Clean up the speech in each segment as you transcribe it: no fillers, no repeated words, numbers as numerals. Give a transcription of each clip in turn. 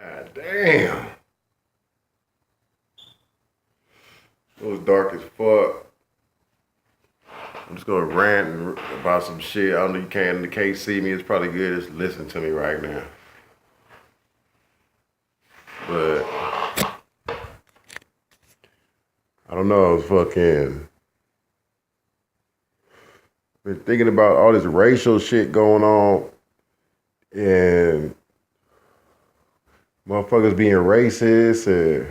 God damn. It was dark as fuck. I'm just gonna rant about some shit. I don't know you can't see me. It's probably good just listen to me right now. But I don't know, I was fucking been thinking about all this racial shit going on and motherfuckers being racist and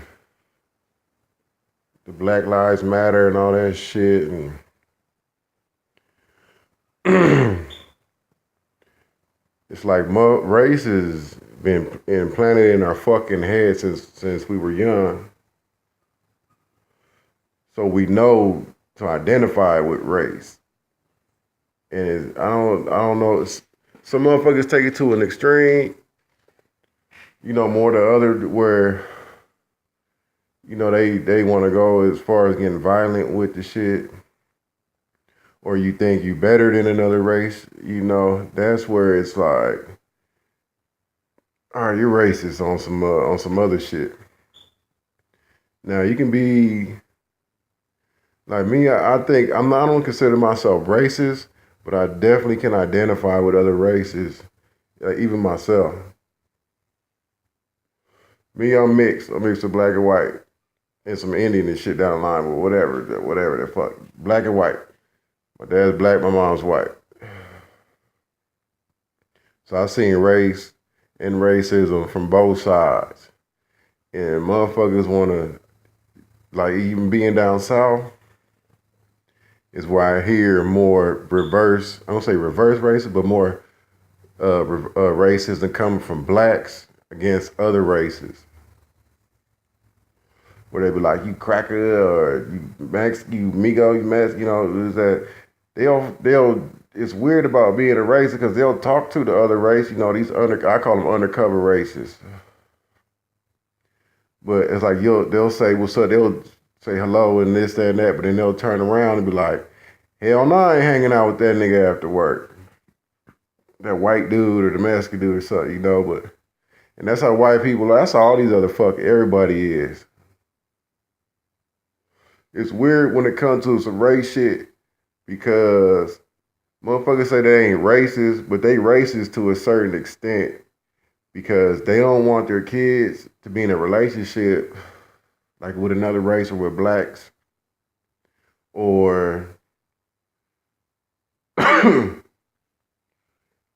the Black Lives Matter and all that shit and it's like race has been implanted in our fucking head since we were young. So we know to identify with race. And I don't know. Some motherfuckers take it to an extreme, more the other where, they want to go as far as getting violent with the shit. Or you think you better than another race, that's where it's like, all right, you're racist on some other shit. Now you can be like me. I think I don't consider myself racist, but I definitely can identify with other races, even myself. Me, I'm mixed. I'm mixed with black and white and some Indian and shit down the line, but whatever the fuck, black and white. My dad's black, my mom's white. So I seen race and racism from both sides. And motherfuckers wanna, like, even being down south is where I hear more reverse, I don't say reverse racism, but more racism coming from blacks against other races. Where they be like, you cracker, or you Max, you Migo, you Max, is that they'll it's weird about being a racist because they'll talk to the other race, I call them undercover racists. But it's like they'll say what's up, they'll say hello and this, that, and that, but then they'll turn around and be like, hell no, I ain't hanging out with that nigga after work. That white dude or the Mexican dude or something, but and that's how white people are, that's how all these other everybody is. It's weird when it comes to some race shit because motherfuckers say they ain't racist, but they racist to a certain extent because they don't want their kids to be in a relationship like with another race or with blacks or like,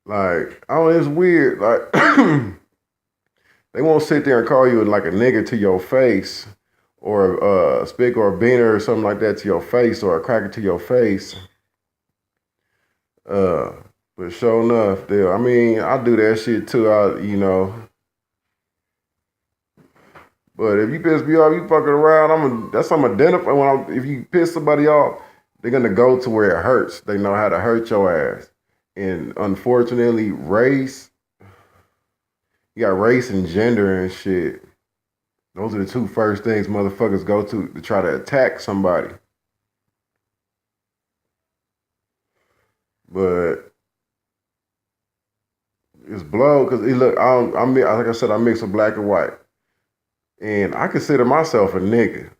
I don't know, it's weird. Like they won't sit there and call you like a nigga to your face or a spick or a beaner or something like that to your face or a cracker to your face. But sure enough, I do that shit too. But if you piss me off, you fucking around. I'm identifying. If you piss somebody off, they're gonna go to where it hurts. They know how to hurt your ass. And unfortunately, you got race and gender and shit. Those are the two first things motherfuckers go to try to attack somebody. But it's blow because look, like I said, I mix with black and white, and I consider myself a nigga.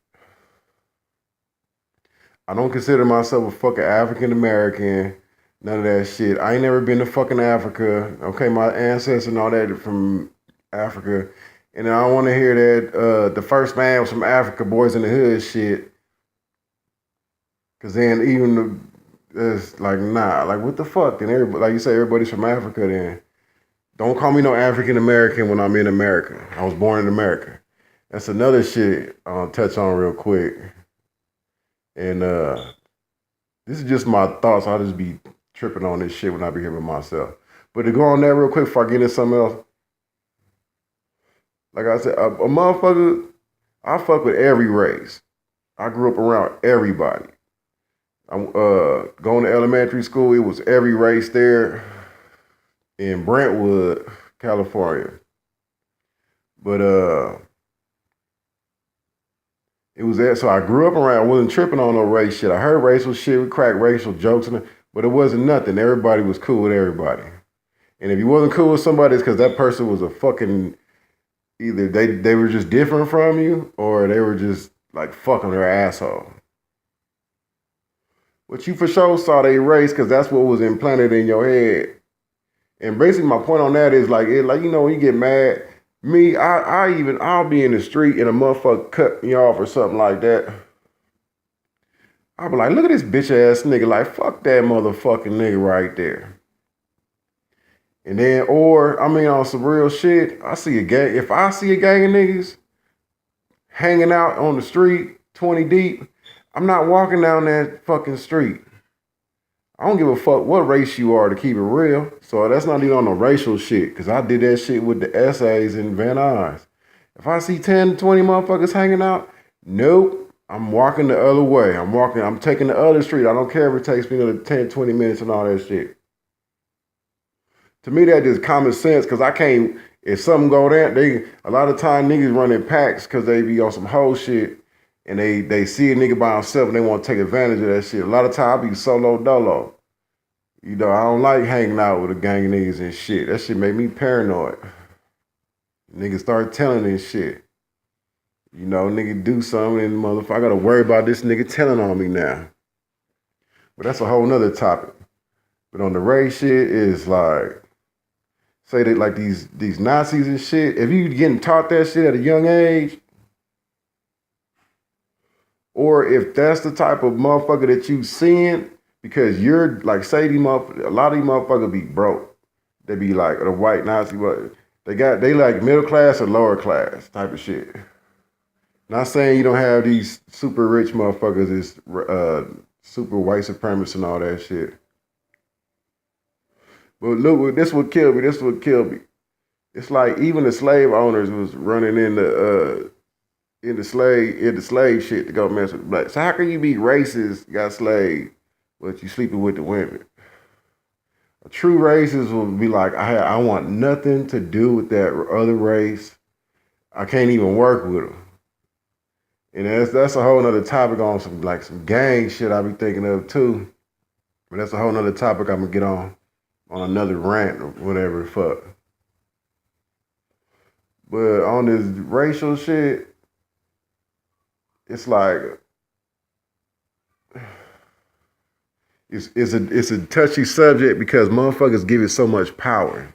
I don't consider myself a fucking African American. None of that shit. I ain't never been to fucking Africa. Okay, my ancestors and all that from Africa, and I don't want to hear that the first man was from Africa, boys in the hood shit. Cause then even it's like nah, like what the fuck? Then everybody, like you say, everybody's from Africa. Then don't call me no African American when I'm in America. I was born in America. That's another shit I'll touch on real quick. And this is just my thoughts. I'll just be tripping on this shit when I be here with myself. But to go on that real quick before I get into something else, like I said, a motherfucker, I fuck with every race. I grew up around everybody. I'm going to elementary school, it was every race there in Brentwood, California. But it was that, so I grew up around, I wasn't tripping on no race shit. I heard racial shit, we cracked racial jokes, but it wasn't nothing. Everybody was cool with everybody. And if you wasn't cool with somebody, it's because that person was a fucking, Either they were just different from you, or they were just like fucking their asshole. But you for sure saw they race because that's what was implanted in your head. And basically, my point on that is like when you get mad. Me, I'll be in the street and a motherfucker cut me off or something like that. I'll be like, look at this bitch ass nigga. Like, fuck that motherfucking nigga right there. And then, on some real shit, if I see a gang of niggas hanging out on the street, 20 deep, I'm not walking down that fucking street. I don't give a fuck what race you are, to keep it real. So that's not even on the racial shit, because I did that shit with the essays in Van Nuys. If I see 10, 20 motherfuckers hanging out, nope, I'm walking the other way. I'm taking the other street. I don't care if it takes me another 10, 20 minutes and all that shit. To me, that just common sense, because I can't, if something go down, a lot of time niggas run in packs because they be on some whole shit, and they see a nigga by himself and they want to take advantage of that shit. A lot of times I be solo dolo. I don't like hanging out with a gang of niggas and shit. That shit make me paranoid. Niggas start telling this shit. Nigga do something and motherfucker, I gotta worry about this nigga telling on me now. But that's a whole nother topic. But on the race shit is like, say that like these Nazis and shit, if you getting taught that shit at a young age, or if that's the type of motherfucker that you seeing, because you're like, say a lot of these motherfuckers be broke. They be like the white Nazi, but they like middle class or lower class type of shit. Not saying you don't have these super rich motherfuckers is super white supremacists and all that shit. But look, this would kill me. It's like even the slave owners was running in the slave shit to go mess with blacks. So how can you be racist, got slaves, but you sleeping with the women? A true racist will be like, I want nothing to do with that other race. I can't even work with them. And that's a whole nother topic on some gang shit I be thinking of too. But that's a whole nother topic I'm gonna get on another rant or whatever the fuck. But on this racial shit, it's like it's a touchy subject because motherfuckers give it so much power.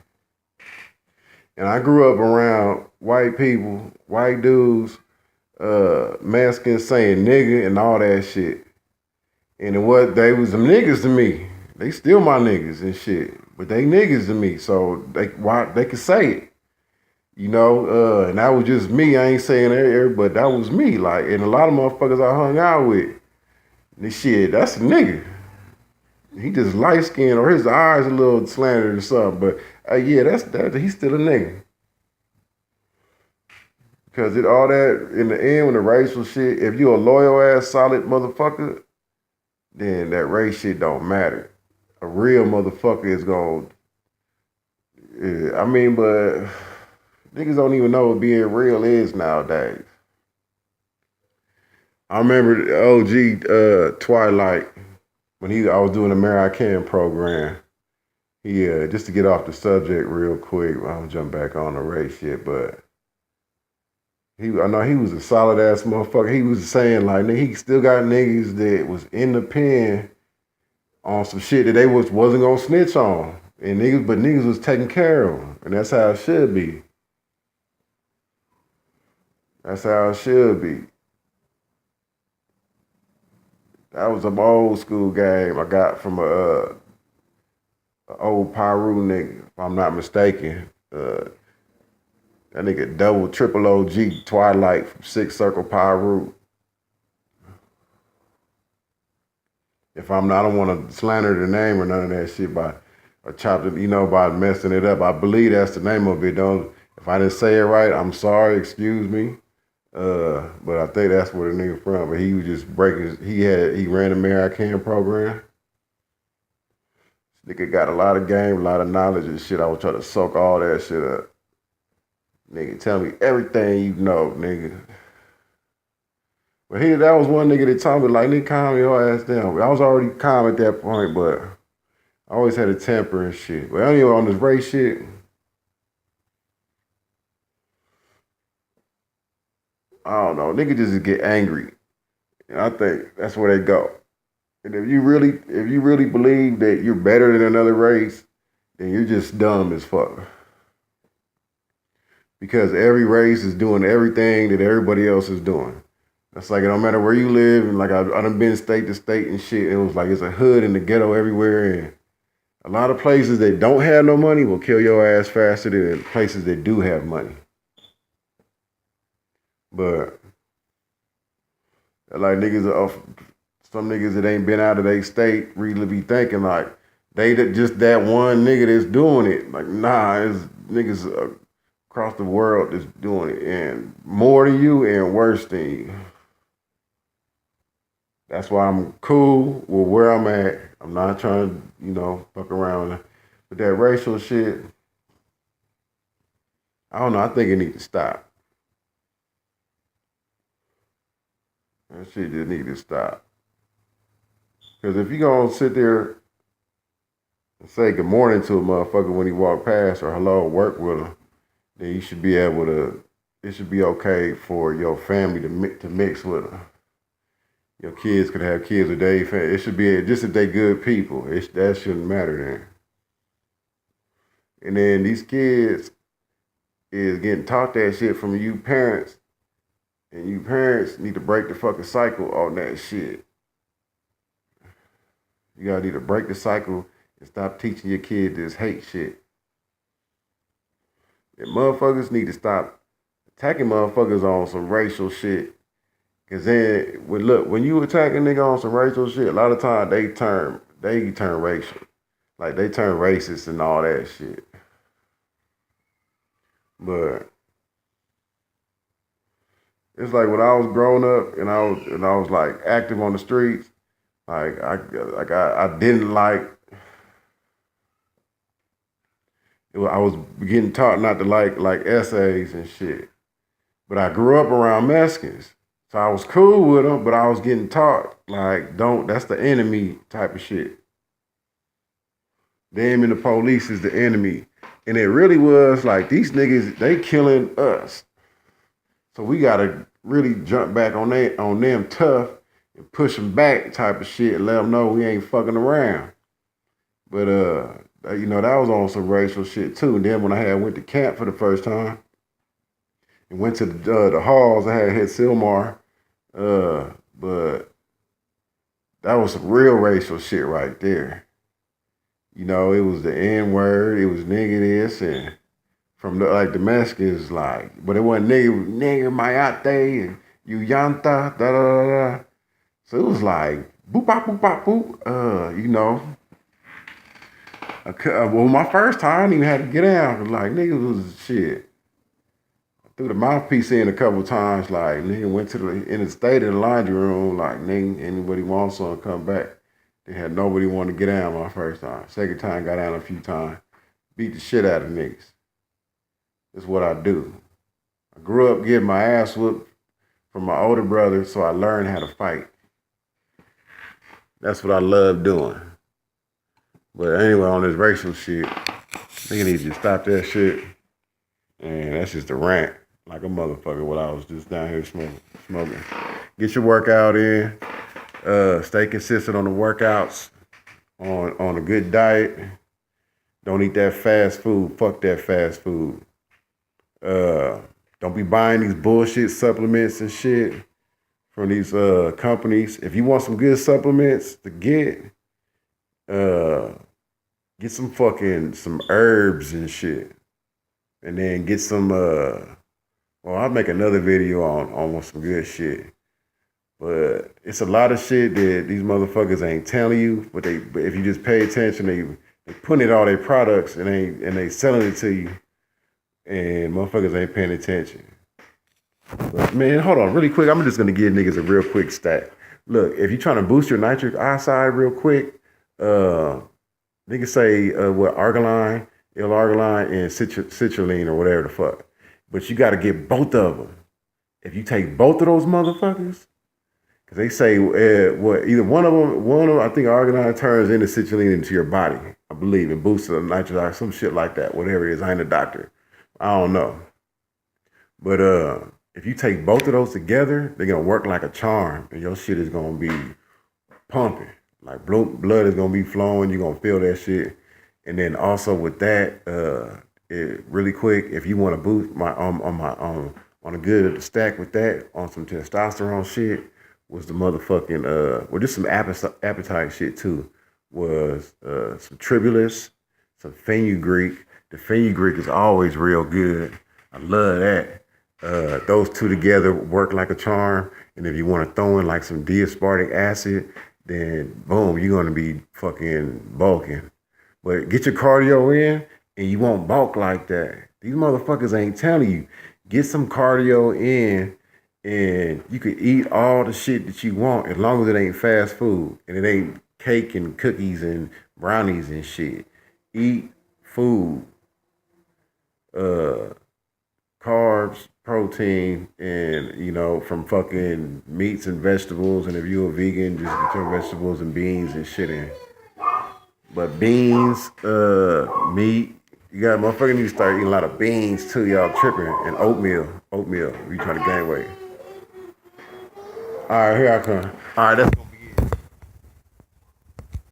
And I grew up around white people, white dudes, Mexicans saying nigga and all that shit. And what they was them niggas to me. They still my niggas and shit. But they niggas to me. So they could say it. And that was just me. I ain't saying that, but that was me. Like, and a lot of motherfuckers I hung out with. This shit, that's a nigga. He just light skinned or his eyes a little slanted or something. But yeah, he's still a nigga. Because all that, in the end, when the racial shit, if you a loyal ass solid motherfucker, then that race shit don't matter. A real motherfucker is gonna, but niggas don't even know what being real is nowadays. I remember the OG Twilight, when I was doing the American program. Just to get off the subject real quick, I'll jump back on the race shit, but I know he was a solid ass motherfucker. He was saying like, he still got niggas that was in the pen on some shit that they wasn't gonna snitch on, and niggas was taking care of them, and that's how it should be. That's how it should be. That was an old school game I got from a old Pyru nigga, if I'm not mistaken. That nigga double, triple OG Twilight from Six Circle Pyru. I don't want to slander the name or none of that shit by messing it up. I believe that's the name of it. If I didn't say it right, I'm sorry, excuse me. But I think that's where the nigga from. But he was just he ran a American program. This nigga got a lot of game, a lot of knowledge and shit. I was trying to soak all that shit up. Nigga, tell me everything you know, nigga. But that was one nigga that told me, like, nigga, calm your ass down. I was already calm at that point, but I always had a temper and shit. But anyway, on this race shit, I don't know. Niggas just get angry. And I think that's where they go. And if you really believe that you're better than another race, then you're just dumb as fuck. Because every race is doing everything that everybody else is doing. That's like it don't matter where you live, and like I done been state to state and shit. It was like it's a hood and the ghetto everywhere, and a lot of places that don't have no money will kill your ass faster than places that do have money. But like some niggas that ain't been out of their state really be thinking like just that one nigga that's doing it. Like nah, it's niggas across the world that's doing it, and more than you and worse than you. That's why I'm cool with where I'm at. I'm not trying to, fuck around with that racial shit. I don't know. I think it needs to stop. That shit just need to stop. Because if you gonna sit there and say good morning to a motherfucker when he walk past or hello, work with him, then you should be able to. It should be okay for your family to mix with them. Your kids could have kids with their family. It should be just if they good people. That shouldn't matter then. And then these kids is getting taught that shit from you parents, and you parents need to break the fucking cycle on that shit. You gotta need to break the cycle and stop teaching your kid this hate shit. And motherfuckers need to stop attacking motherfuckers on some racial shit. Cause then, when you attack a nigga on some racial shit, a lot of times they turn racial. Like they turn racist and all that shit. But it's like when I was growing up and I was like active on the streets, I didn't like. I was getting taught not to like essays and shit. But I grew up around Mexicans. So I was cool with them, but I was getting taught, like, that's the enemy type of shit. Them and the police is the enemy. And it really was like, these niggas, they killing us. So we gotta really jump back on them tough and push them back type of shit and let them know we ain't fucking around. But, that was on some racial shit too. And then when I went to camp for the first time, and went to the halls. I had hit Silmar, but that was some real racial shit right there. It was the N word, it was nigga this, and from the Mexicans but it wasn't nigga mayate and you yanta da da da da. So it was like boop bop boop bop boop. Well, my first time I didn't even have to get out. Like niggas was shit. Threw the mouthpiece in a couple times, like nigga went in the state of the laundry room, like nigga, anybody wants some, come back. They had nobody want to get down my first time. Second time, got down a few times. Beat the shit out of niggas. That's what I do. I grew up getting my ass whooped from my older brother, so I learned how to fight. That's what I love doing. But anyway, on this racial shit, nigga need to stop that shit. And that's just a rant. Like a motherfucker, what I was just down here smoking. Get your workout in. Stay consistent on the workouts. On a good diet. Don't eat that fast food. Fuck that fast food. Don't be buying these bullshit supplements and shit from these companies. If you want some good supplements to get some herbs and shit. And then get some I'll make another video on some good shit. But it's a lot of shit that these motherfuckers ain't telling you. But if you just pay attention, they putting it all their products and they selling it to you. And motherfuckers ain't paying attention. But man, hold on, really quick. I'm just gonna give niggas a real quick stat. Look, if you're trying to boost your nitric oxide real quick, niggas say arginine, L-arginine, and citrulline or whatever the fuck. But you got to get both of them. If you take both of those motherfuckers, because they say either one of them, I think arginine turns into citrulline into your body, I believe, and boosts the nitric oxide, some shit like that, whatever it is. I ain't a doctor. I don't know. But if you take both of those together, they're gonna work like a charm, and your shit is gonna be pumping. Like blood is gonna be flowing. You're gonna feel that shit. And then also with that, really quick, if you want to boost my on a good stack with that on some testosterone shit was the motherfucking well, just some appetite shit too. Was some tribulus, some fenugreek. The fenugreek is always real good. I love that. Those two together work like a charm. And if you want to throw in like some D-aspartic acid, then boom, you're gonna be fucking bulking. But get your cardio in, and you won't bulk like that. These motherfuckers ain't telling you. Get some cardio in, and you can eat all the shit that you want as long as it ain't fast food and it ain't cake and cookies and brownies and shit. Eat food, uh, carbs, protein, and from fucking meats and vegetables. And if you're a vegan, just get your vegetables and beans and shit in. But beans, meat, you got motherfucking need to start eating a lot of beans too, y'all tripping. And oatmeal, if you trying to gain weight. All right, here I come. All right, that's